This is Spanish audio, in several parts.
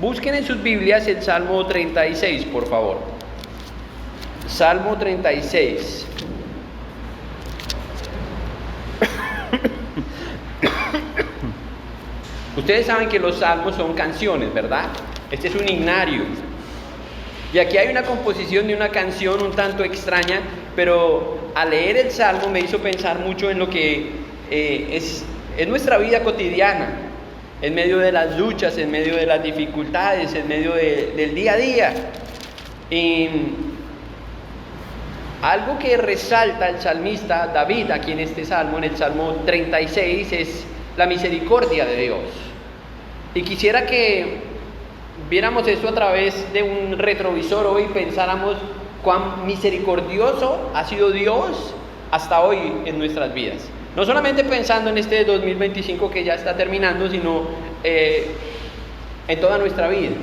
Busquen en sus Biblias el Salmo 36, por favor. Salmo 36. Ustedes saben que los salmos son canciones, ¿verdad? Este es un himnario. Y aquí hay una composición de una canción un tanto extraña, pero al leer el salmo me hizo pensar mucho en lo que es nuestra vida cotidiana, en medio de las luchas, en medio de las dificultades, en medio del día a día. Y algo que resalta el salmista David aquí en este salmo, en el Salmo 36, es la misericordia de Dios. Y quisiera que viéramos esto a través de un retrovisor hoy, pensáramos cuán misericordioso ha sido Dios hasta hoy en nuestras vidas. No solamente pensando en este 2025 que ya está terminando, sino en toda nuestra vida.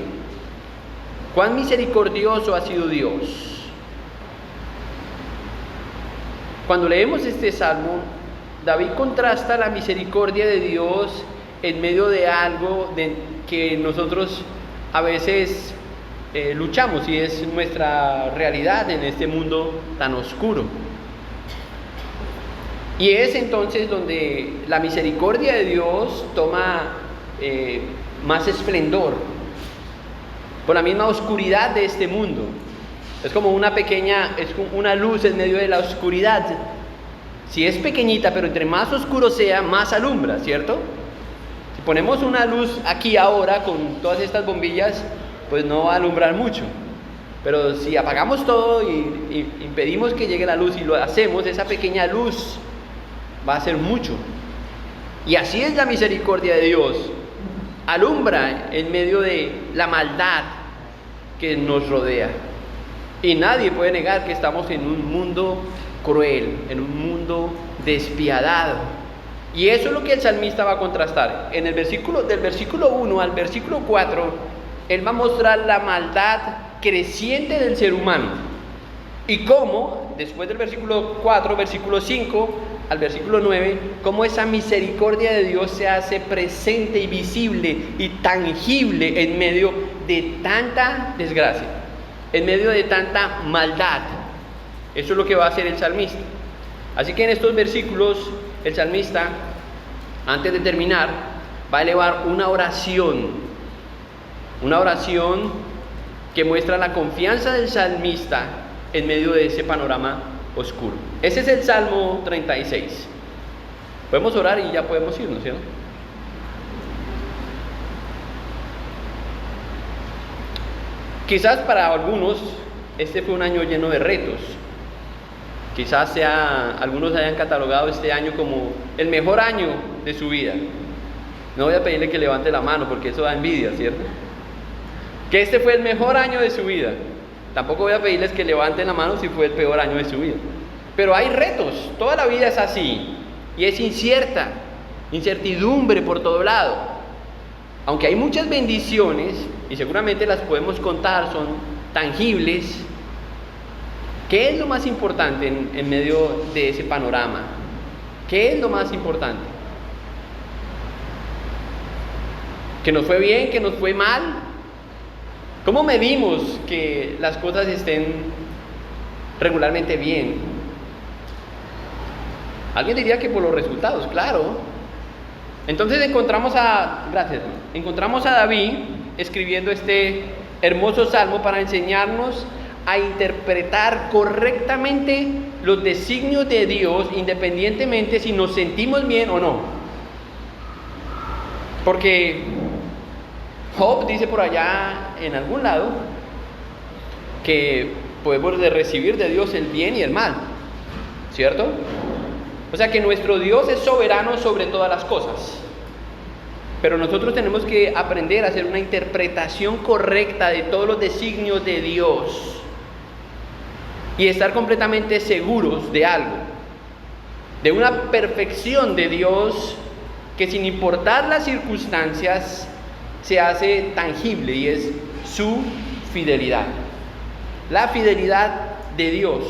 Cuán misericordioso ha sido Dios. Cuando leemos este salmo, David contrasta la misericordia de Dios en medio de algo que nosotros a veces luchamos, y es nuestra realidad en este mundo tan oscuro. Y es entonces donde la misericordia de Dios toma más esplendor por la misma oscuridad de este mundo. Es como una luz en medio de la oscuridad. Si es pequeñita, pero entre más oscuro sea, más alumbra, ¿cierto? Si ponemos una luz aquí ahora con todas estas bombillas, pues no va a alumbrar mucho. Pero si apagamos todo y impedimos que llegue la luz y lo hacemos, esa pequeña luz va a ser mucho. Y así es la misericordia de Dios. Alumbra en medio de la maldad que nos rodea. Y nadie puede negar que estamos en un mundo cruel, en un mundo despiadado. Y eso es lo que el salmista va a contrastar. Del versículo 1 al versículo 4, él va a mostrar la maldad creciente del ser humano. Y cómo, después del versículo 4, versículo 5 al versículo 9, cómo esa misericordia de Dios se hace presente y visible y tangible en medio de tanta desgracia, en medio de tanta maldad. Eso es lo que va a hacer el salmista. Así que en estos versículos el salmista, antes de terminar, va a elevar una oración que muestra la confianza del salmista en medio de ese panorama oscuro. Ese es el Salmo 36. Podemos orar y ya podemos irnos, ¿cierto? Quizás para algunos este fue un año lleno de retos. Quizás algunos hayan catalogado este año como el mejor año de su vida. No voy a pedirle que levante la mano porque eso da envidia, ¿cierto? Que este fue el mejor año de su vida. Tampoco voy a pedirles que levanten la mano si fue el peor año de su vida. Pero hay retos, toda la vida es así. Y es incierta, incertidumbre por todo lado. Aunque hay muchas bendiciones, y seguramente las podemos contar, son tangibles. ¿Qué es lo más importante en medio de ese panorama? ¿Qué es lo más importante? ¿Que nos fue bien? ¿Que nos fue mal? ¿Cómo medimos que las cosas estén regularmente bien? Alguien diría que por los resultados, claro. Entonces encontramos a David escribiendo este hermoso salmo para enseñarnos a interpretar correctamente los designios de Dios, independientemente si nos sentimos bien o no. Porque Job dice por allá en algún lado que podemos recibir de Dios el bien y el mal, ¿cierto? O sea que nuestro Dios es soberano sobre todas las cosas. Pero nosotros tenemos que aprender a hacer una interpretación correcta de todos los designios de Dios y estar completamente seguros de algo, de una perfección de Dios que sin importar las circunstancias se hace tangible, y es su fidelidad, la fidelidad de Dios.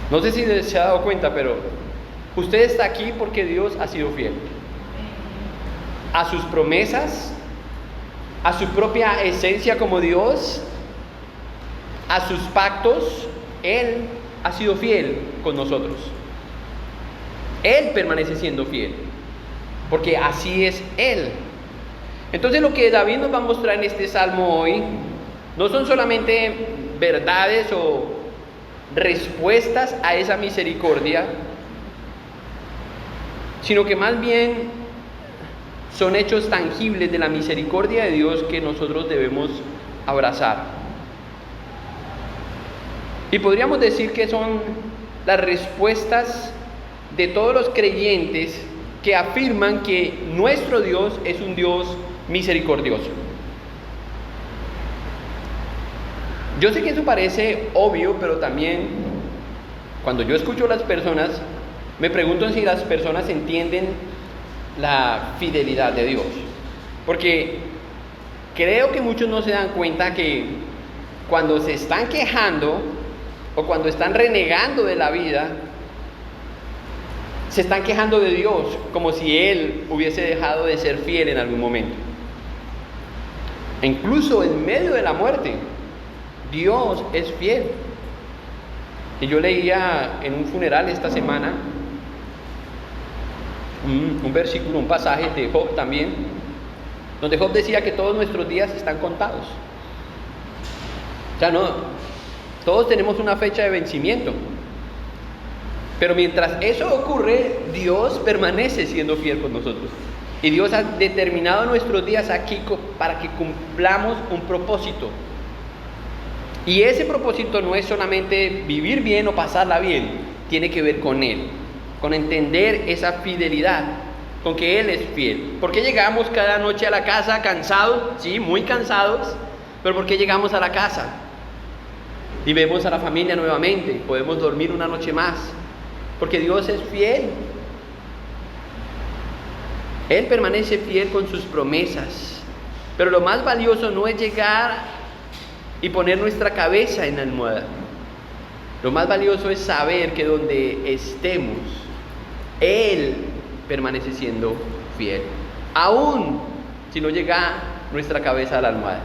No sé si se ha dado cuenta, pero usted está aquí porque Dios ha sido fiel a sus promesas, a su propia esencia como Dios, a sus pactos, Él ha sido fiel con nosotros. Él permanece siendo fiel, porque así es Él. Entonces lo que David nos va a mostrar en este salmo hoy no son solamente verdades o respuestas a esa misericordia, sino que más bien son hechos tangibles de la misericordia de Dios que nosotros debemos abrazar. Y podríamos decir que son las respuestas de todos los creyentes que afirman que nuestro Dios es un Dios misericordioso. Yo sé que eso parece obvio, pero también cuando yo escucho a las personas, me pregunto si las personas entienden la fidelidad de Dios. Porque creo que muchos no se dan cuenta que cuando se están quejando o cuando están renegando de la vida, se están quejando de Dios como si Él hubiese dejado de ser fiel en algún momento. E incluso en medio de la muerte, Dios es fiel. Y yo leía en un funeral esta semana un versículo, un pasaje de Job también, donde Job decía que todos nuestros días están contados. O sea, no, todos tenemos una fecha de vencimiento. Pero mientras eso ocurre, Dios permanece siendo fiel con nosotros. Y Dios ha determinado nuestros días aquí para que cumplamos un propósito. Y ese propósito no es solamente vivir bien o pasarla bien, tiene que ver con Él, con entender esa fidelidad, con que Él es fiel. ¿Por qué llegamos cada noche a la casa cansados? Sí, muy cansados, pero ¿por qué llegamos a la casa? Y vemos a la familia nuevamente, podemos dormir una noche más, porque Dios es fiel. Él permanece fiel con sus promesas, pero lo más valioso no es llegar y poner nuestra cabeza en la almohada. Lo más valioso es saber que donde estemos, Él permanece siendo fiel, aún si no llega nuestra cabeza a la almohada.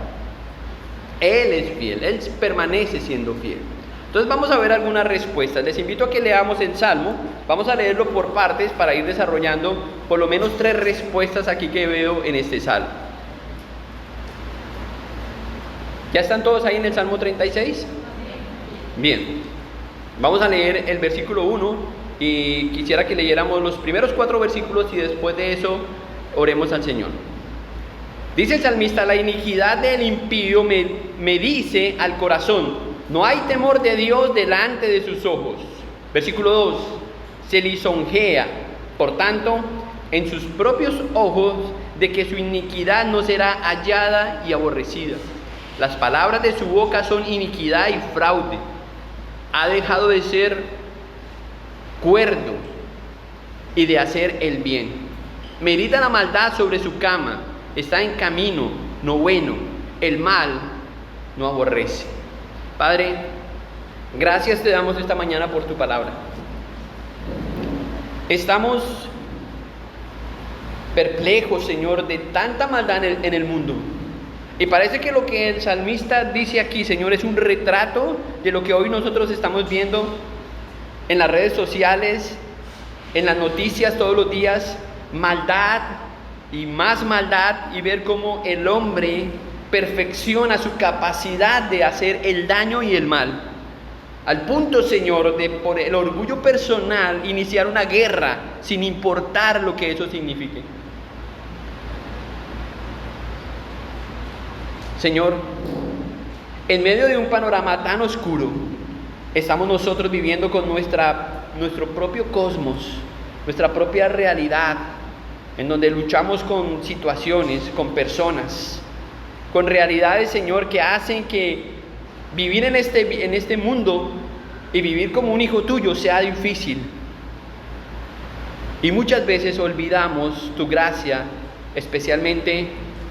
Él es fiel, Él permanece siendo fiel. Entonces vamos a ver algunas respuestas. Les invito a que leamos el Salmo. Vamos a leerlo por partes para ir desarrollando por lo menos 3 respuestas aquí que veo en este Salmo. ¿Ya están todos ahí en el Salmo 36? Bien, vamos a leer el versículo 1 y quisiera que leyéramos los primeros 4 versículos y después de eso oremos al Señor. Dice el salmista: la iniquidad del impío me dice al corazón, no hay temor de Dios delante de sus ojos. Versículo 2, se lisonjea, por tanto, en sus propios ojos, de que su iniquidad no será hallada y aborrecida. Las palabras de su boca son iniquidad y fraude. Ha dejado de ser cuerdo y de hacer el bien. Medita la maldad sobre su cama. Está en camino no bueno. El mal no aborrece. Padre, gracias te damos esta mañana por tu palabra. Estamos perplejos, Señor, de tanta maldad en el mundo. Y parece que lo que el salmista dice aquí, Señor, es un retrato de lo que hoy nosotros estamos viendo en las redes sociales, en las noticias todos los días. Maldad y más maldad, y ver cómo el hombre perfecciona su capacidad de hacer el daño y el mal. Al punto, Señor, de por el orgullo personal iniciar una guerra sin importar lo que eso signifique. Señor, en medio de un panorama tan oscuro, estamos nosotros viviendo con nuestro propio cosmos, nuestra propia realidad, en donde luchamos con situaciones, con personas, con realidades, Señor, que hacen que vivir en este mundo y vivir como un hijo tuyo sea difícil. Y muchas veces olvidamos tu gracia, especialmente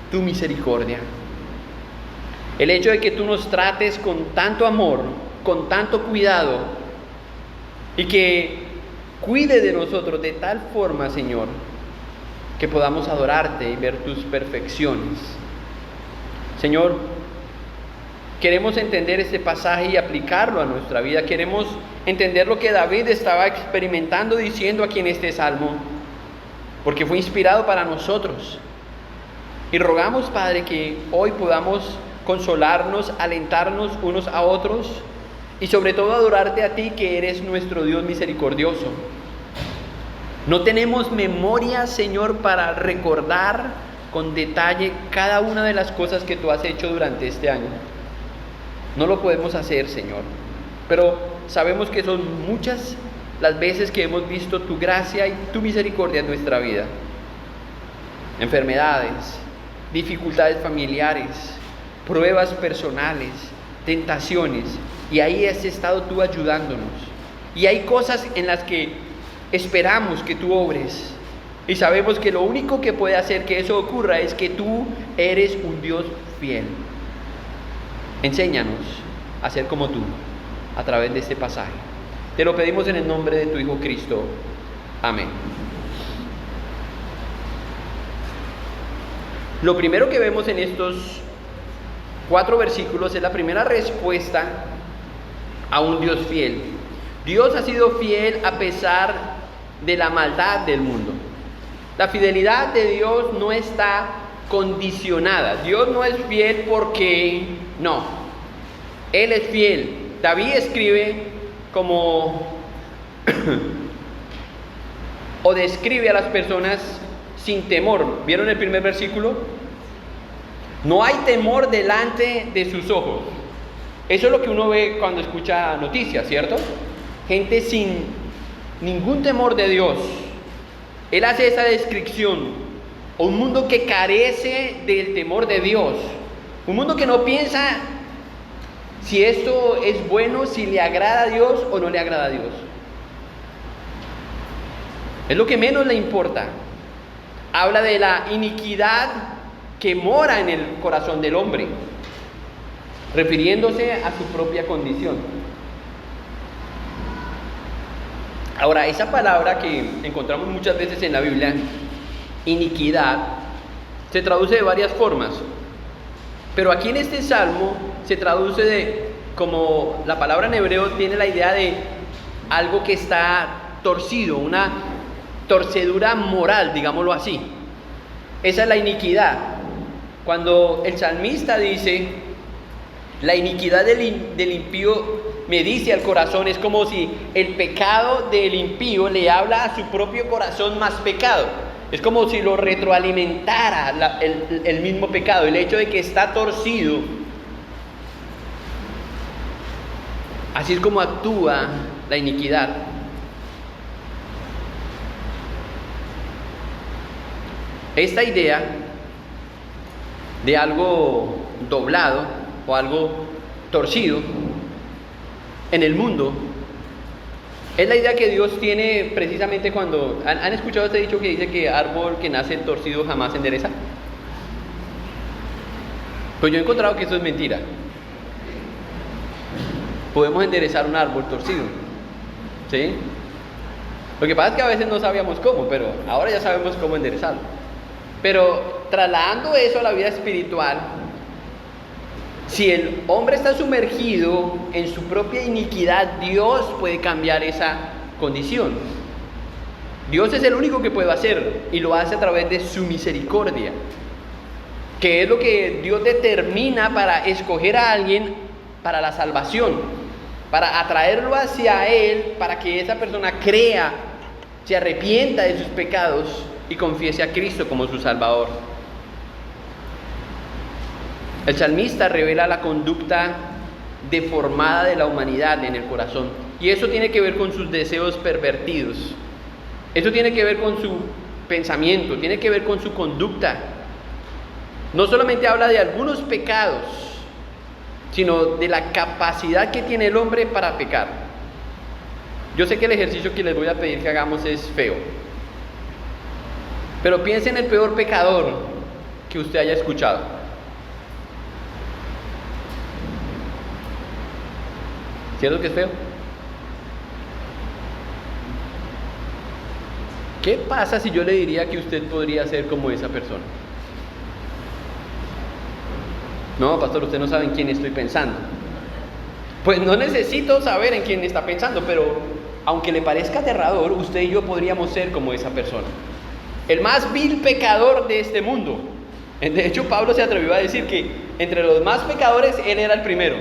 tu misericordia. El hecho de que tú nos trates con tanto amor, con tanto cuidado, y que cuide de nosotros de tal forma, Señor, que podamos adorarte y ver tus perfecciones. Señor, queremos entender este pasaje y aplicarlo a nuestra vida. Queremos entender lo que David estaba experimentando diciendo aquí en este salmo, porque fue inspirado para nosotros. Y rogamos, Padre, que hoy podamos consolarnos, alentarnos unos a otros y sobre todo adorarte a ti, que eres nuestro Dios misericordioso. No tenemos memoria, Señor, para recordar con detalle cada una de las cosas que tú has hecho durante este año. No lo podemos hacer, Señor, pero sabemos que son muchas las veces que hemos visto tu gracia y tu misericordia en nuestra vida. Enfermedades, dificultades familiares, pruebas personales, tentaciones, y ahí has estado tú ayudándonos. Y hay cosas en las que esperamos que tú obres, y sabemos que lo único que puede hacer que eso ocurra es que tú eres un Dios fiel. Enséñanos a ser como tú a través de este pasaje. Te lo pedimos en el nombre de tu Hijo Cristo. Amén. Lo primero que vemos en estos 4 versículos es la primera respuesta a un Dios fiel. Dios ha sido fiel a pesar de la maldad del mundo. La fidelidad de Dios no está condicionada. Dios no es fiel porque no. Él es fiel. David escribe como o describe a las personas sin temor. ¿Vieron el primer versículo? No hay temor delante de sus ojos. Eso es lo que uno ve cuando escucha noticias, ¿cierto? Gente sin ningún temor de Dios. Él hace esa descripción. Un mundo que carece del temor de Dios. Un mundo que no piensa si esto es bueno, si le agrada a Dios o no le agrada a Dios. Es lo que menos le importa. Habla de la iniquidad que mora en el corazón del hombre, refiriéndose a su propia condición. Ahora, esa palabra que encontramos muchas veces en la Biblia, iniquidad, se traduce de varias formas, pero aquí en este salmo se traduce como la palabra en hebreo tiene la idea de algo que está torcido, una torcedura moral, digámoslo así. Esa es la iniquidad. Cuando el salmista dice, la iniquidad del impío me dice al corazón, es como si el pecado del impío le habla a su propio corazón más pecado. Es como si lo retroalimentara el mismo pecado, el hecho de que está torcido. Así es como actúa la iniquidad. Esta idea de algo doblado o algo torcido en el mundo es la idea que Dios tiene precisamente cuando... ¿Han escuchado este dicho que dice que árbol que nace torcido jamás se endereza? Pues yo he encontrado que eso es mentira. Podemos enderezar un árbol torcido, ¿sí? Lo que pasa es que a veces no sabíamos cómo, pero ahora ya sabemos cómo enderezarlo. Pero trasladando eso a la vida espiritual, si el hombre está sumergido en su propia iniquidad, Dios puede cambiar esa condición. Dios es el único que puede hacer, y lo hace a través de su misericordia, que es lo que Dios determina para escoger a alguien para la salvación, para atraerlo hacia Él, para que esa persona crea, se arrepienta de sus pecados y confiese a Cristo como su Salvador. El salmista revela la conducta deformada de la humanidad en el corazón, y eso tiene que ver con sus deseos pervertidos. Eso tiene que ver con su pensamiento, tiene que ver con su conducta. No solamente habla de algunos pecados, sino de la capacidad que tiene el hombre para pecar. Yo sé que el ejercicio que les voy a pedir que hagamos es feo, pero piense en el peor pecador que usted haya escuchado. ¿Cierto que es feo? ¿Qué pasa si yo le diría que usted podría ser como esa persona? No, pastor, usted no sabe en quién estoy pensando. Pues no necesito saber en quién está pensando, pero aunque le parezca aterrador, usted y yo podríamos ser como esa persona. El más vil pecador de este mundo. De hecho, Pablo se atrevió a decir que entre los más pecadores, él era el primero.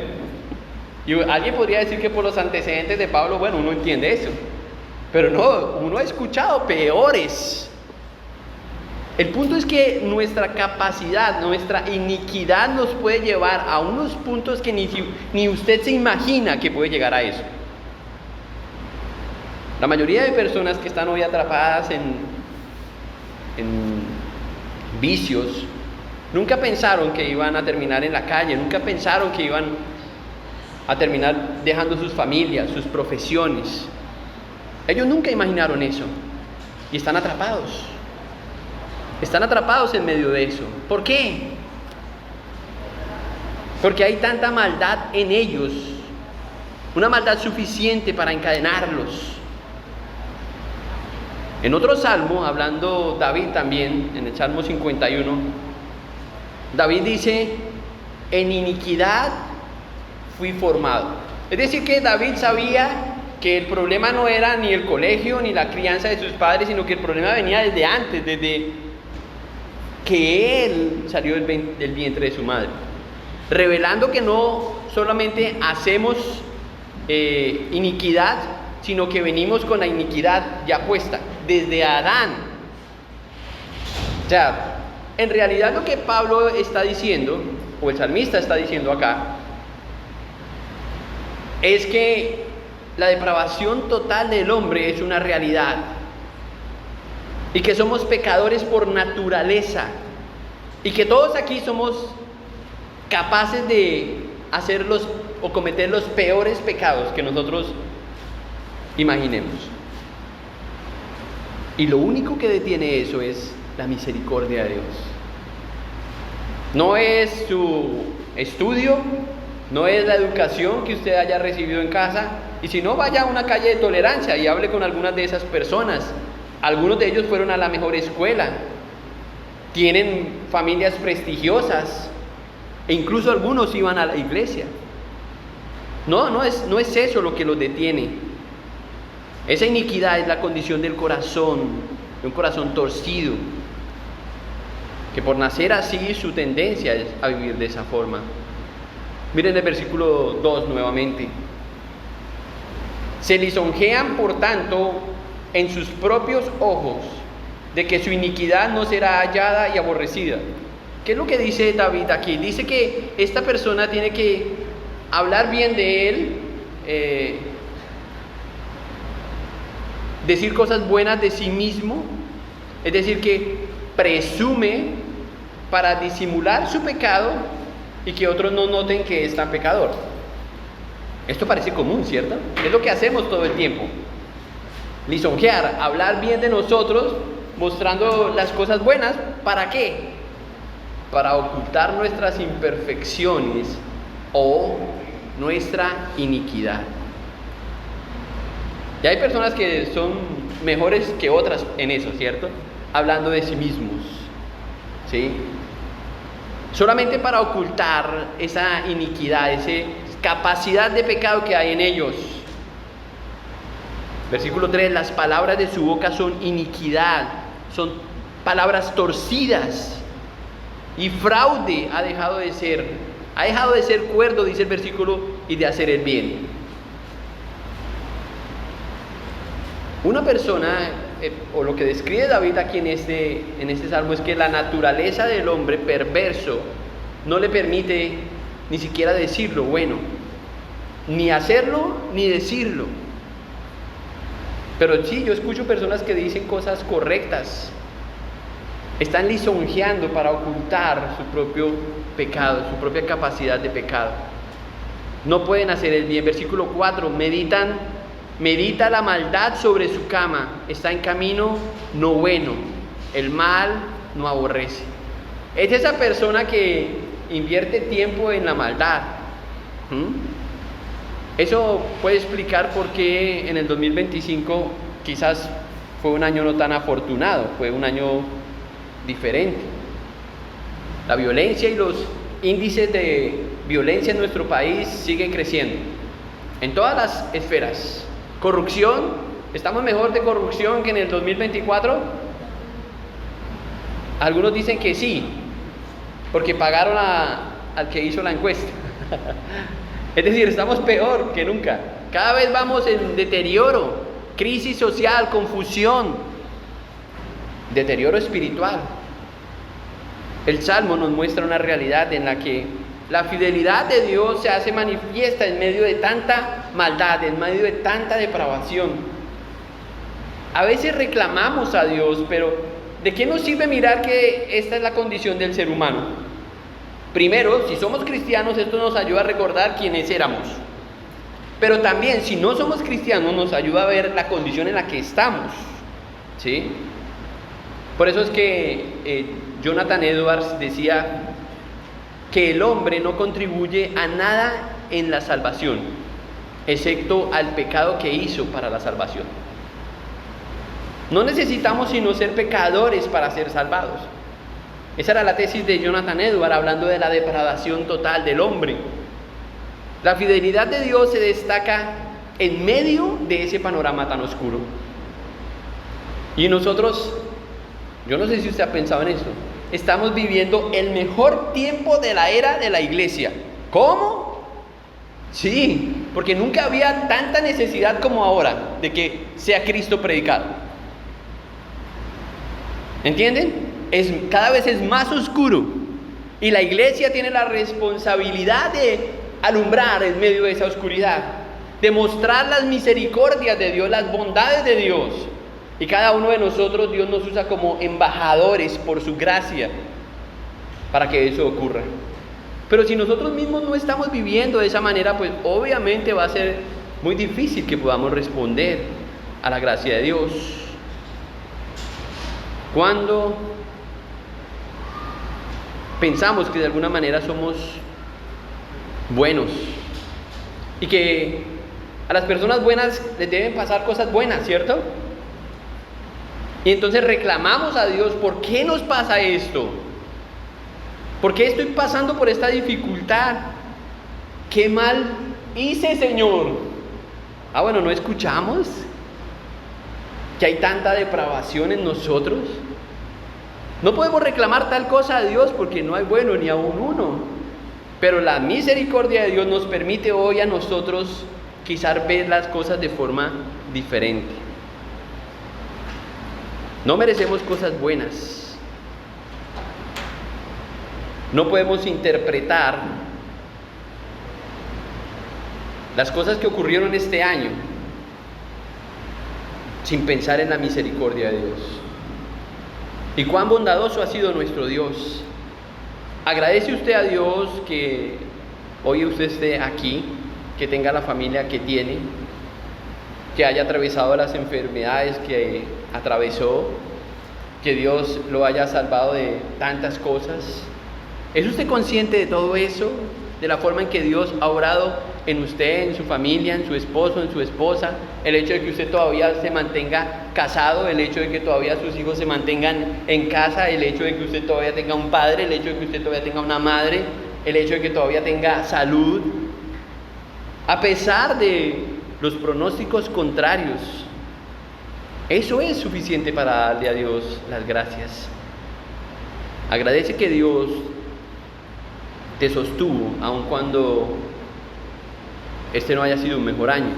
Y alguien podría decir que por los antecedentes de Pablo, bueno, uno entiende eso. Pero no, uno ha escuchado peores. El punto es que nuestra capacidad, nuestra iniquidad nos puede llevar a unos puntos que ni usted se imagina que puede llegar a eso. La mayoría de personas que están hoy atrapadas en vicios, nunca pensaron que iban a terminar en la calle, nunca pensaron que iban a terminar dejando sus familias, sus profesiones. Ellos nunca imaginaron eso y están atrapados. Están atrapados en medio de eso. ¿Por qué? Porque hay tanta maldad en ellos, una maldad suficiente para encadenarlos. En otro salmo, hablando David también, en el Salmo 51, David dice: en iniquidad fui formado. Es decir, que David sabía que el problema no era ni el colegio ni la crianza de sus padres, sino que el problema venía desde antes, desde que él salió del vientre de su madre, revelando que no solamente hacemos iniquidad, sino que venimos con la iniquidad ya puesta desde Adán. O sea, en realidad lo que Pablo está diciendo, o el salmista está diciendo acá, es que la depravación total del hombre es una realidad y que somos pecadores por naturaleza y que todos aquí somos capaces de hacer o cometer los peores pecados que nosotros imaginemos. Y lo único que detiene eso es la misericordia de Dios. No es su estudio, no es la educación que usted haya recibido en casa, y si no, vaya a una calle de tolerancia y hable con algunas de esas personas. Algunos de ellos fueron a la mejor escuela, tienen familias prestigiosas, e incluso algunos iban a la iglesia. No es eso lo que los detiene. Esa iniquidad es la condición del corazón, de un corazón torcido, que por nacer así su tendencia es a vivir de esa forma. Miren el versículo 2 nuevamente. Se lisonjean, por tanto, en sus propios ojos, de que su iniquidad no será hallada y aborrecida. ¿Qué es lo que dice David aquí? Dice que esta persona tiene que hablar bien de él, decir cosas buenas de sí mismo, es decir, que presume para disimular su pecado y que otros no noten que es tan pecador. Esto parece común, ¿cierto? Es lo que hacemos todo el tiempo. Lisonjear, hablar bien de nosotros, mostrando las cosas buenas. ¿Para qué? Para ocultar nuestras imperfecciones o nuestra iniquidad. Y hay personas que son mejores que otras en eso, ¿cierto? Hablando de sí mismos, ¿sí? Solamente para ocultar esa iniquidad, esa capacidad de pecado que hay en ellos. Versículo 3, las palabras de su boca son iniquidad, son palabras torcidas, y fraude ha dejado de ser cuerdo, dice el versículo, y de hacer el bien. Una persona, o lo que describe David aquí en este salmo, es que la naturaleza del hombre perverso no le permite ni siquiera decir lo bueno, ni hacerlo, ni decirlo. Pero sí, yo escucho personas que dicen cosas correctas, están lisonjeando para ocultar su propio pecado, su propia capacidad de pecado. No pueden hacer el bien. Versículo 4, medita la maldad sobre su cama, está en camino no bueno, el mal no aborrece. Es esa persona que invierte tiempo en la maldad. Eso puede explicar por qué en el 2025 quizás fue un año no tan afortunado, fue un año diferente. La violencia y los índices de violencia en nuestro país siguen creciendo, en todas las esferas. Corrupción, ¿estamos mejor de corrupción que en el 2024? Algunos dicen que sí, porque pagaron al que hizo la encuesta. Es decir, estamos peor que nunca. Cada vez vamos en deterioro, crisis social, confusión, deterioro espiritual. El Salmo nos muestra una realidad en la que la fidelidad de Dios se hace manifiesta en medio de tanta maldad, en medio de tanta depravación. A veces reclamamos a Dios, pero ¿de qué nos sirve mirar que esta es la condición del ser humano? Primero, si somos cristianos, esto nos ayuda a recordar quiénes éramos. Pero también, si no somos cristianos, nos ayuda a ver la condición en la que estamos, ¿sí? Por eso es que Jonathan Edwards decía que el hombre no contribuye a nada en la salvación, excepto al pecado que hizo para la salvación. No necesitamos sino ser pecadores para ser salvados. Esa era la tesis de Jonathan Edwards, hablando de la depravación total del hombre. La fidelidad de Dios se destaca en medio de ese panorama tan oscuro. Y nosotros, yo no sé si usted ha pensado en esto, estamos viviendo el mejor tiempo de la era de la iglesia. ¿Cómo? Sí, porque nunca había tanta necesidad como ahora de que sea Cristo predicado. ¿Entienden? Cada vez es más oscuro y la iglesia tiene la responsabilidad de alumbrar en medio de esa oscuridad, de mostrar las misericordias de Dios, las bondades de Dios. Y cada uno de nosotros, Dios nos usa como embajadores por su gracia para que eso ocurra. Pero si nosotros mismos no estamos viviendo de esa manera, pues obviamente va a ser muy difícil que podamos responder a la gracia de Dios. Cuando pensamos que de alguna manera somos buenos y que a las personas buenas les deben pasar cosas buenas, ¿cierto? Y entonces reclamamos a Dios, ¿por qué nos pasa esto? ¿Por qué estoy pasando por esta dificultad? ¿Qué mal hice, Señor? Bueno, ¿no escuchamos que hay tanta depravación en nosotros? No podemos reclamar tal cosa a Dios porque no hay bueno ni aun uno. Pero la misericordia de Dios nos permite hoy a nosotros quizás ver las cosas de forma diferente. No merecemos cosas buenas. No podemos interpretar las cosas que ocurrieron este año sin pensar en la misericordia de Dios. Y cuán bondadoso ha sido nuestro Dios. Agradece usted a Dios que hoy usted esté aquí, que tenga la familia que tiene, que haya atravesado las enfermedades que atravesó, que Dios lo haya salvado de tantas cosas. ¿Es usted consciente de todo eso? De la forma en que Dios ha obrado en usted, en su familia, en su esposo, en su esposa, el hecho de que usted todavía se mantenga casado, el hecho de que todavía sus hijos se mantengan en casa, el hecho de que usted todavía tenga un padre, el hecho de que usted todavía tenga una madre, el hecho de que todavía tenga salud, a pesar de los pronósticos contrarios. Eso es suficiente para darle a Dios las gracias. Agradece que Dios te sostuvo, aun cuando este no haya sido un mejor año.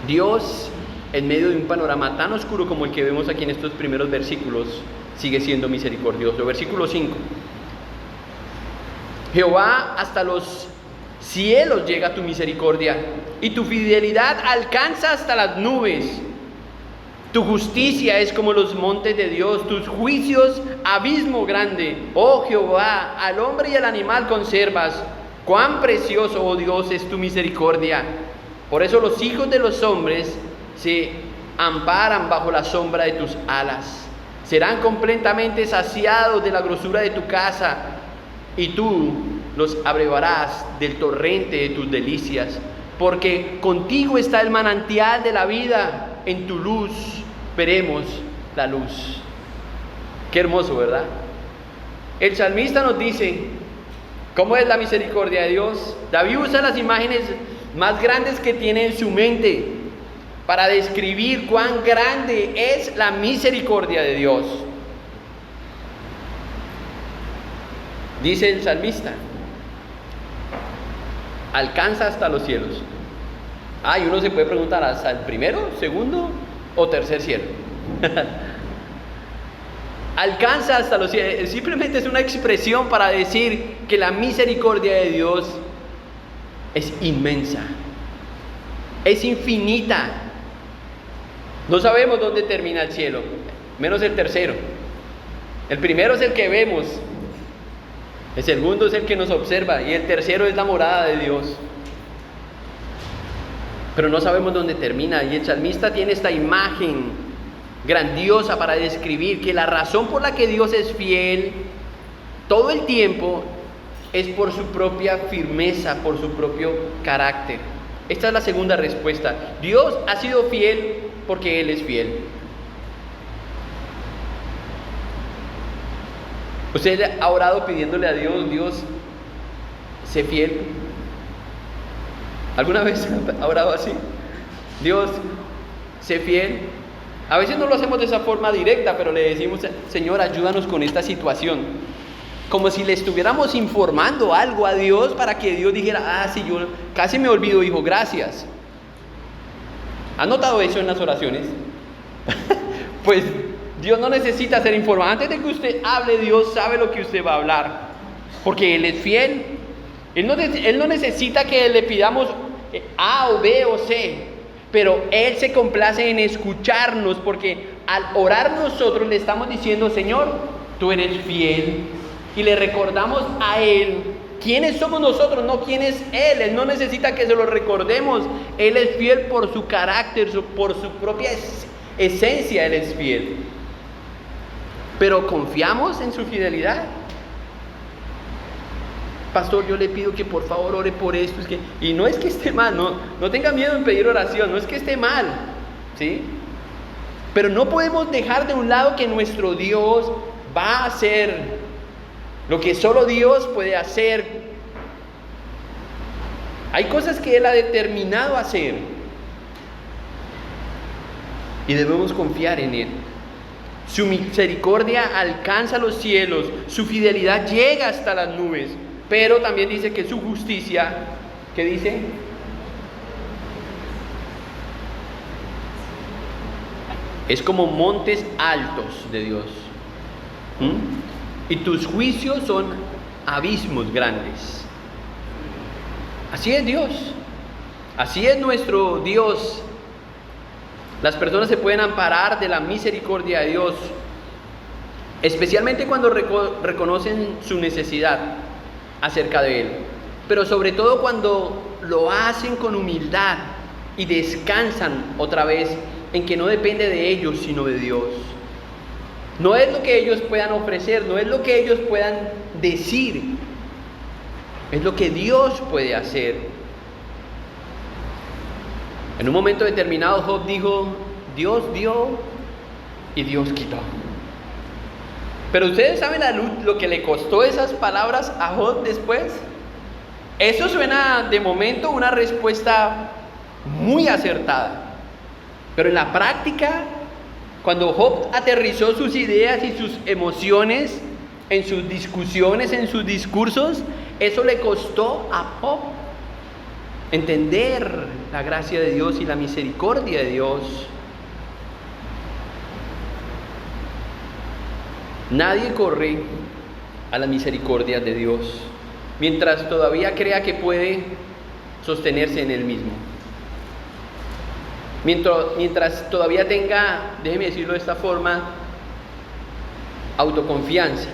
Dios, en medio de un panorama tan oscuro como el que vemos aquí en estos primeros versículos, sigue siendo misericordioso. Versículo 5. Jehová, hasta los cielos llega tu misericordia, y tu fidelidad alcanza hasta las nubes. Tu justicia es como los montes de Dios, tus juicios abismo grande. Oh Jehová, al hombre y al animal conservas. Cuán precioso, oh Dios, es tu misericordia. Por eso los hijos de los hombres se amparan bajo la sombra de tus alas. Serán completamente saciados de la grosura de tu casa, y tú los abrevarás del torrente de tus delicias. Porque contigo está el manantial de la vida, en tu luz veremos la luz. Qué hermoso, ¿verdad? El salmista nos dice cómo es la misericordia de Dios. David usa las imágenes más grandes que tiene en su mente para describir cuán grande es la misericordia de Dios. Dice el salmista, alcanza hasta los cielos. Y uno se puede preguntar, ¿hasta el primero, segundo o tercer cielo? Alcanza hasta los cielos. Simplemente es una expresión para decir que la misericordia de Dios es inmensa, es infinita. No sabemos dónde termina el cielo, menos el tercero. El primero es el que vemos, el segundo es el que nos observa y el tercero es la morada de Dios. Pero no sabemos dónde termina, y el salmista tiene esta imagen grandiosa para describir que la razón por la que Dios es fiel todo el tiempo es por su propia firmeza, por su propio carácter. Esta es la segunda respuesta. Dios ha sido fiel porque Él es fiel. ¿Usted ha orado pidiéndole a Dios, Dios, sé fiel? ¿Alguna vez ha orado así? Dios, sé fiel. A veces no lo hacemos de esa forma directa, pero le decimos, Señor, ayúdanos con esta situación. Como si le estuviéramos informando algo a Dios para que Dios dijera, sí, yo casi me olvido, hijo, gracias. ¿Ha notado eso en las oraciones? Pues Dios no necesita ser informado. Antes de que usted hable, Dios sabe lo que usted va a hablar, porque Él es fiel. Él no necesita que le pidamos A o B o C, pero Él se complace en escucharnos, porque al orar nosotros le estamos diciendo, Señor, tú eres fiel, y le recordamos a Él quiénes somos nosotros, no quién es Él. Él no necesita que se lo recordemos. Él es fiel por su carácter, por su propia esencia. Él es fiel. Pero ¿confiamos en su fidelidad? Pastor, yo le pido que por favor ore por esto. Y no es que esté mal, no tenga miedo en pedir oración, no es que esté mal, ¿sí? Pero no podemos dejar de un lado que nuestro Dios va a hacer lo que solo Dios puede hacer. Hay cosas que Él ha determinado hacer y debemos confiar en Él. Su misericordia alcanza los cielos, su fidelidad llega hasta las nubes, pero también dice que su justicia, ¿qué dice? Es como montes altos de Dios. Y tus juicios son abismos grandes. Así es Dios. Así es nuestro Dios. Las personas se pueden amparar de la misericordia de Dios, especialmente cuando reconocen su necesidad acerca de Él, pero sobre todo cuando lo hacen con humildad y descansan otra vez en que no depende de ellos sino de Dios. No es lo que ellos puedan ofrecer, no es lo que ellos puedan decir, es lo que Dios puede hacer. En un momento determinado Job dijo, Dios dio y Dios quitó. Pero ustedes saben lo que le costó esas palabras a Job después. Eso suena de momento una respuesta muy acertada, pero en la práctica, cuando Job aterrizó sus ideas y sus emociones en sus discusiones, en sus discursos, eso le costó a Job entender la gracia de Dios y la misericordia de Dios. Nadie corre a la misericordia de Dios mientras todavía crea que puede sostenerse en Él mismo. Mientras todavía tenga, déjeme decirlo de esta forma, autoconfianza.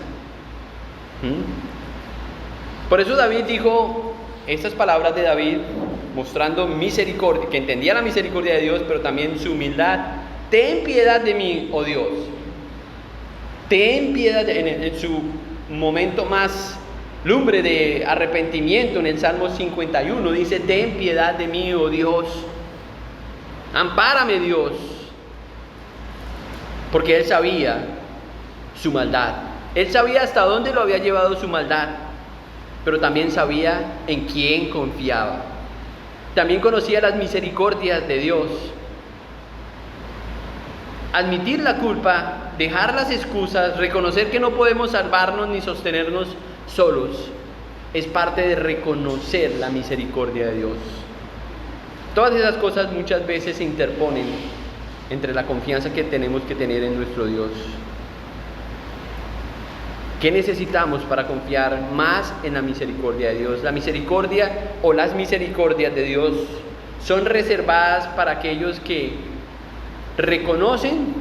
Por eso David dijo estas palabras de David, mostrando misericordia, que entendía la misericordia de Dios, pero también su humildad. Ten piedad de mí, oh Dios. Ten piedad en su momento más lumbre de arrepentimiento, en el Salmo 51, dice, ten piedad de mí, oh Dios. Ampárame, Dios. Porque él sabía su maldad. Él sabía hasta dónde lo había llevado su maldad, pero también sabía en quién confiaba. También conocía las misericordias de Dios. Admitir la culpa, dejar las excusas, reconocer que no podemos salvarnos ni sostenernos solos, es parte de reconocer la misericordia de Dios. Todas esas cosas muchas veces se interponen entre la confianza que tenemos que tener en nuestro Dios. ¿Qué necesitamos para confiar más en la misericordia de Dios? La misericordia o las misericordias de Dios son reservadas para aquellos que reconocen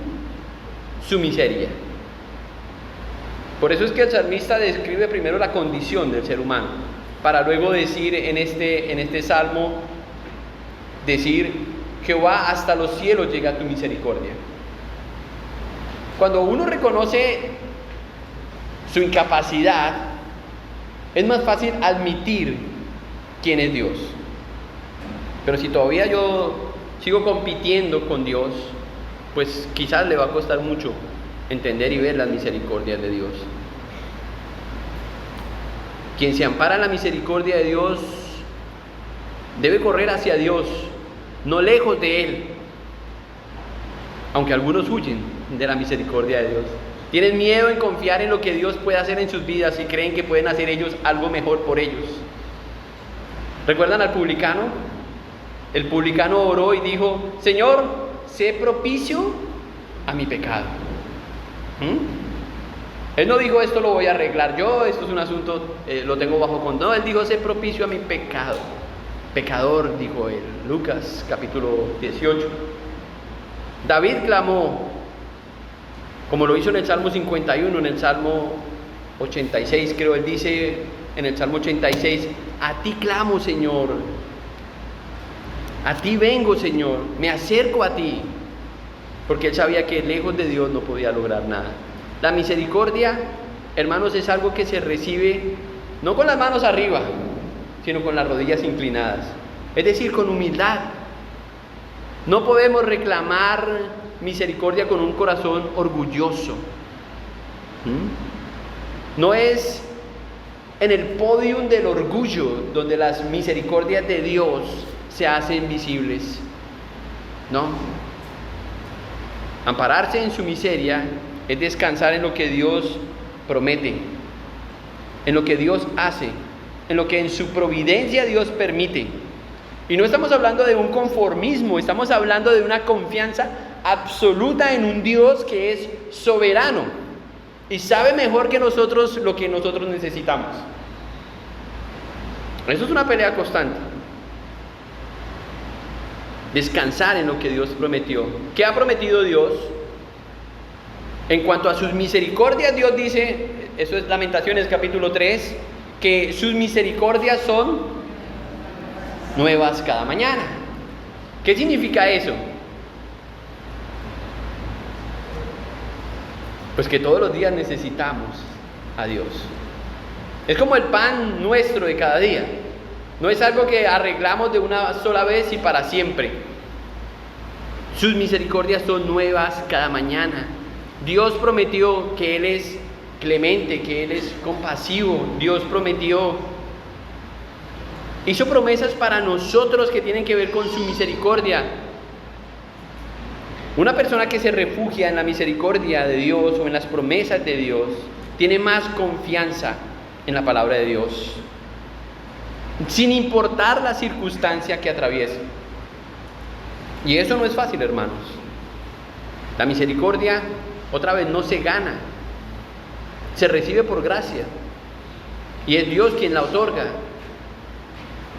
su miseria. Por eso es que el salmista describe primero la condición del ser humano, para luego decir en este salmo, decir: Jehová, hasta los cielos llega tu misericordia. Cuando uno reconoce su incapacidad, es más fácil admitir quién es Dios. Pero si todavía yo sigo compitiendo con Dios, pues quizás le va a costar mucho entender y ver las misericordias de Dios. Quien se ampara en la misericordia de Dios debe correr hacia Dios, no lejos de Él. Aunque algunos huyen de la misericordia de Dios, tienen miedo en confiar en lo que Dios puede hacer en sus vidas y creen que pueden hacer ellos algo mejor por ellos. ¿Recuerdan al publicano? El publicano oró y dijo: Señor, sé propicio a mi pecado. Él no dijo: esto lo voy a arreglar yo, esto es un asunto, lo tengo bajo control. No, él dijo: sé propicio a mi pecado. Pecador, dijo él. Lucas capítulo 18. David clamó, como lo hizo en el Salmo 51, en el Salmo 86, creo, él dice en el Salmo 86: a ti clamo, Señor, a ti vengo, Señor, me acerco a ti, porque él sabía que lejos de Dios no podía lograr nada. La misericordia, hermanos, es algo que se recibe no con las manos arriba, sino con las rodillas inclinadas, es decir, con humildad. No podemos reclamar misericordia con un corazón orgulloso. No es en el podium del orgullo donde las misericordias de Dios se hacen visibles. No. Ampararse en su miseria es descansar en lo que Dios promete, en lo que Dios hace, en lo que en su providencia Dios permite. Y no estamos hablando de un conformismo, estamos hablando de una confianza absoluta en un Dios que es soberano y sabe mejor que nosotros lo que nosotros necesitamos. Eso es una pelea constante. Descansar en lo que Dios prometió. ¿Qué ha prometido Dios? En cuanto a sus misericordias, Dios dice, eso es Lamentaciones capítulo 3, que sus misericordias son nuevas cada mañana. ¿Qué significa eso? Pues que todos los días necesitamos a Dios. Es como el pan nuestro de cada día. No es algo que arreglamos de una sola vez y para siempre. Sus misericordias son nuevas cada mañana. Dios prometió que Él es clemente, que Él es compasivo. Dios hizo promesas para nosotros que tienen que ver con su misericordia. Una persona que se refugia en la misericordia de Dios o en las promesas de Dios tiene más confianza en la palabra de Dios, sin importar la circunstancia que atraviese. Y eso no es fácil, hermanos. La misericordia, otra vez, no se gana, se recibe por gracia, y es Dios quien la otorga,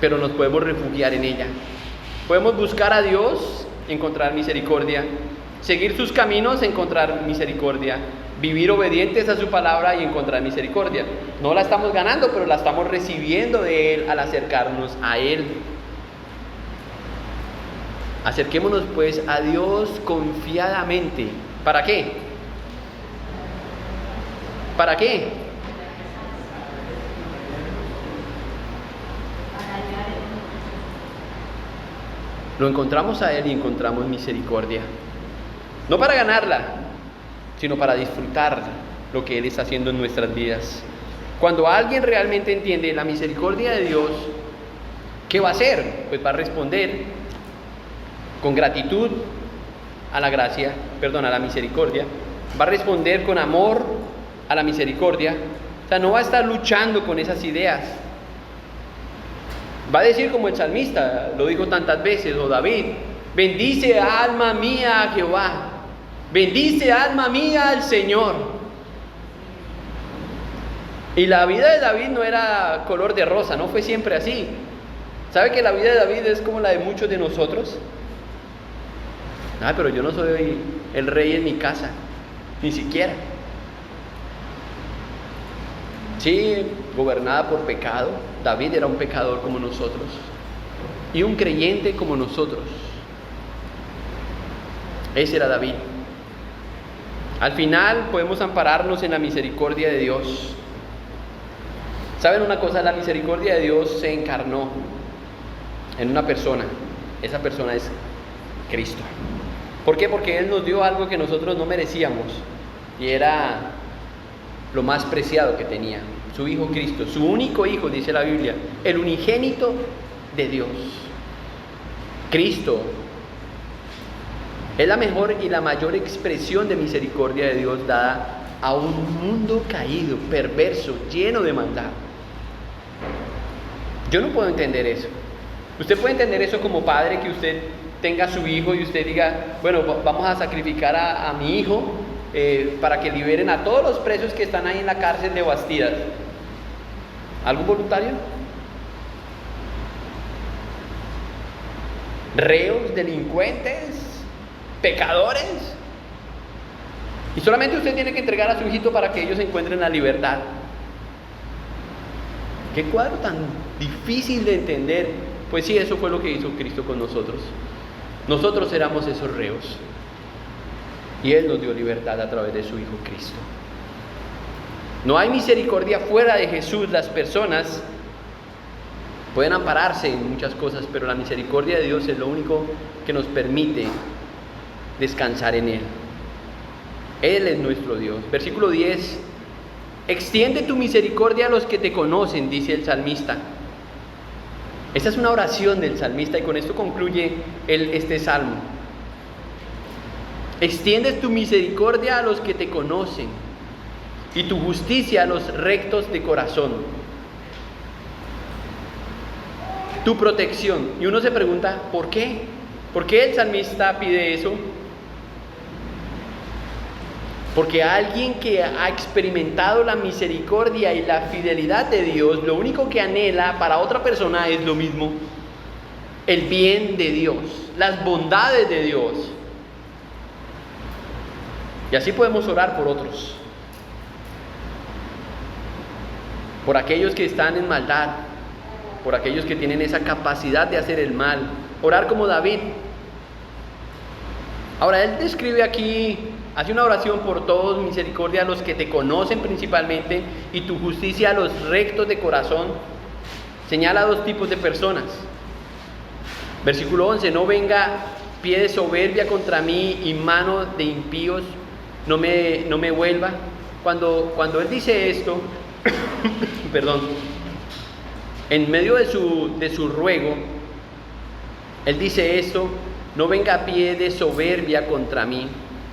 pero nos podemos refugiar en ella. Podemos buscar a Dios, encontrar misericordia, seguir sus caminos, encontrar misericordia, vivir obedientes a su palabra y encontrar misericordia. No la estamos ganando, pero la estamos recibiendo de Él al acercarnos a Él. Acerquémonos pues a Dios confiadamente. ¿Para qué? ¿Para qué? Lo encontramos a Él y encontramos misericordia. No para ganarla, sino para disfrutarla. lo que Él está haciendo en nuestras vidas. Cuando alguien realmente entiende la misericordia de Dios, ¿qué va a hacer? Pues va a responder con gratitud a la a la misericordia. Va a responder con amor a la misericordia. O sea, no va a estar luchando con esas ideas. Va a decir como el salmista, lo dijo tantas veces, o David: bendice alma mía a Jehová, bendice alma mía al Señor. Y la vida de David no era color de rosa, no fue siempre así. ¿Sabe que la vida de David es como la de muchos de nosotros? Pero yo no soy el rey en mi casa, ni siquiera. Sí, gobernada por pecado. David era un pecador como nosotros y un creyente como nosotros. Ese era David. Al final podemos ampararnos en la misericordia de Dios. ¿Saben una cosa? La misericordia de Dios se encarnó en una persona. Esa persona es Cristo. ¿Por qué? Porque Él nos dio algo que nosotros no merecíamos, y era lo más preciado que tenía: su Hijo Cristo, su único Hijo, dice la Biblia, el unigénito de Dios. Cristo es la mejor y la mayor expresión de misericordia de Dios dada a un mundo caído, perverso, lleno de maldad. Yo no puedo entender eso. Usted puede entender eso como padre, que usted tenga a su hijo y usted diga: bueno, vamos a sacrificar a mi hijo para que liberen a todos los presos que están ahí en la cárcel de Bastidas. ¿Algo voluntario? Reos, delincuentes, pecadores. Y solamente usted tiene que entregar a su hijito para que ellos encuentren la libertad. Qué cuadro tan difícil de entender. Pues sí, eso fue lo que hizo Cristo con nosotros. Nosotros éramos esos reos, y Él nos dio libertad a través de su Hijo Cristo. No hay misericordia fuera de Jesús. Las personas pueden ampararse en muchas cosas, pero la misericordia de Dios es lo único que nos permite descansar en Él. Él es nuestro Dios. Versículo 10: extiende tu misericordia a los que te conocen, dice el salmista. Esta es una oración del salmista, y con esto concluye este salmo. Extiendes tu misericordia a los que te conocen, y tu justicia a los rectos de corazón. Tu protección. Y uno se pregunta, ¿por qué? ¿Por qué el salmista pide eso? Porque alguien que ha experimentado la misericordia y la fidelidad de Dios, lo único que anhela para otra persona es lo mismo: el bien de Dios, las bondades de Dios. Y así podemos orar por otros, por aquellos que están en maldad, por aquellos que tienen esa capacidad de hacer el mal. Orar como David. Ahora, él describe aquí, hace una oración por todos: misericordia a los que te conocen principalmente, y tu justicia a los rectos de corazón. Señala dos tipos de personas. Versículo 11: no venga pie de soberbia contra mí, y mano de impíos no me vuelva. Cuando él dice esto, perdón, en medio de su ruego, él dice esto: no venga pie de soberbia contra mí.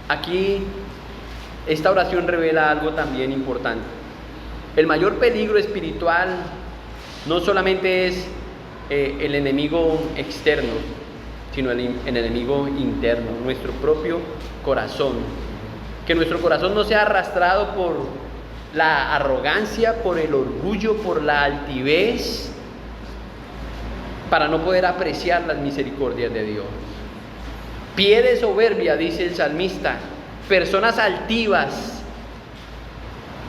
Aquí esta oración revela algo también importante. El mayor peligro espiritual no solamente es el enemigo externo, sino el enemigo interno, nuestro propio corazón. Que nuestro corazón no sea arrastrado por la arrogancia, por el orgullo, por la altivez, para no poder apreciar las misericordias de Dios. Pie de soberbia, dice el salmista: personas altivas,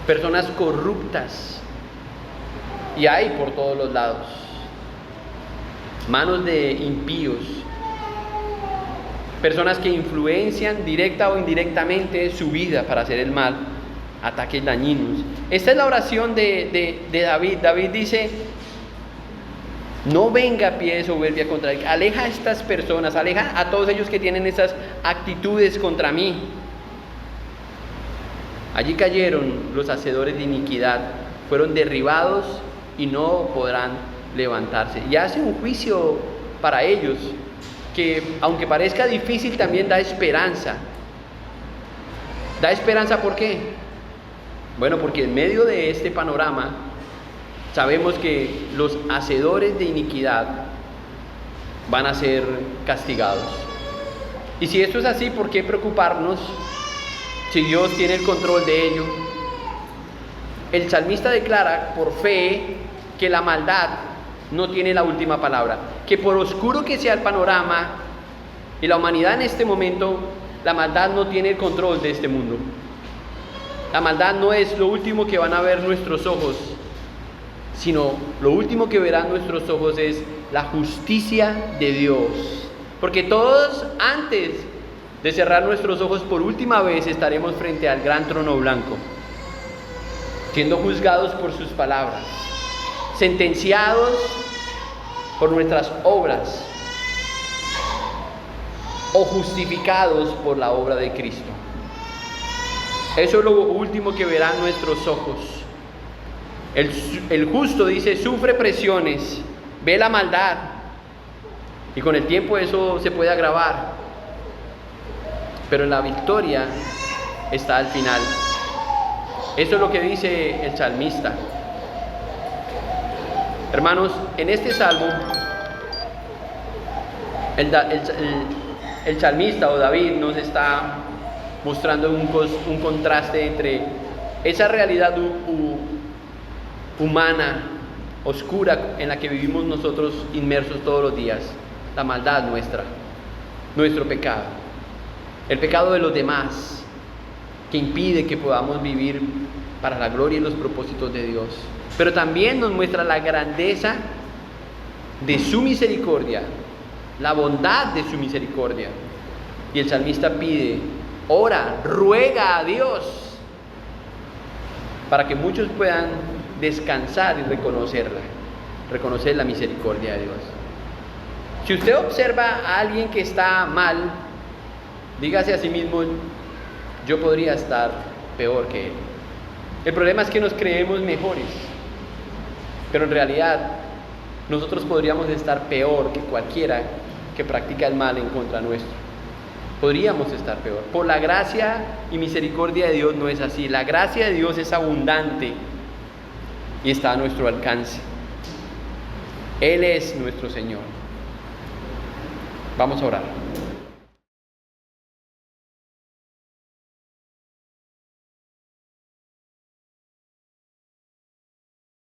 personas corruptas, y hay por todos los lados. Manos de impíos, personas que influencian directa o indirectamente su vida para hacer el mal, ataques dañinos. Esta es la oración de David. David dice: no venga pie de soberbia contra él. Aleja a estas personas, aleja a todos ellos que tienen esas actitudes contra mí. Allí cayeron los hacedores de iniquidad, fueron derribados y no podrán levantarse. Y hace un juicio para ellos que, aunque parezca difícil, también da esperanza. ¿Da esperanza por qué? Bueno, porque en medio de este panorama sabemos que los hacedores de iniquidad van a ser castigados. Y si esto es así, ¿por qué preocuparnos si Dios tiene el control de ello? El salmista declara por fe que la maldad no tiene la última palabra, que por oscuro que sea el panorama y la humanidad en este momento, la maldad no tiene el control de este mundo. La maldad no es lo último que van a ver nuestros ojos, sino lo último que verán nuestros ojos es la justicia de Dios. Porque todos, antes de cerrar nuestros ojos por última vez, estaremos frente al gran trono blanco, siendo juzgados por sus palabras, sentenciados por nuestras obras o justificados por la obra de Cristo. Eso es lo último que verán nuestros ojos. El justo, dice, sufre presiones, ve la maldad, y con el tiempo eso se puede agravar, pero la victoria está al final. Eso es lo que dice el salmista. Hermanos, en este salmo, el salmista o David nos está mostrando un contraste entre esa realidad humana, oscura, en la que vivimos nosotros inmersos todos los días, la maldad nuestra, nuestro pecado, el pecado de los demás, que impide que podamos vivir para la gloria y los propósitos de Dios. Pero también nos muestra la grandeza de su misericordia, la bondad de su misericordia. Y el salmista pide, ora, ruega a Dios para que muchos puedan descansar y reconocer la misericordia de Dios. Si usted observa a alguien que está mal, dígase a sí mismo, yo podría estar peor que él. El problema es que nos creemos mejores, pero en realidad nosotros podríamos estar peor que cualquiera que practica el mal en contra nuestro. Podríamos estar peor. Por la gracia y misericordia de Dios no es así. La gracia de Dios es abundante y está a nuestro alcance. Él es nuestro Señor. Vamos a orar.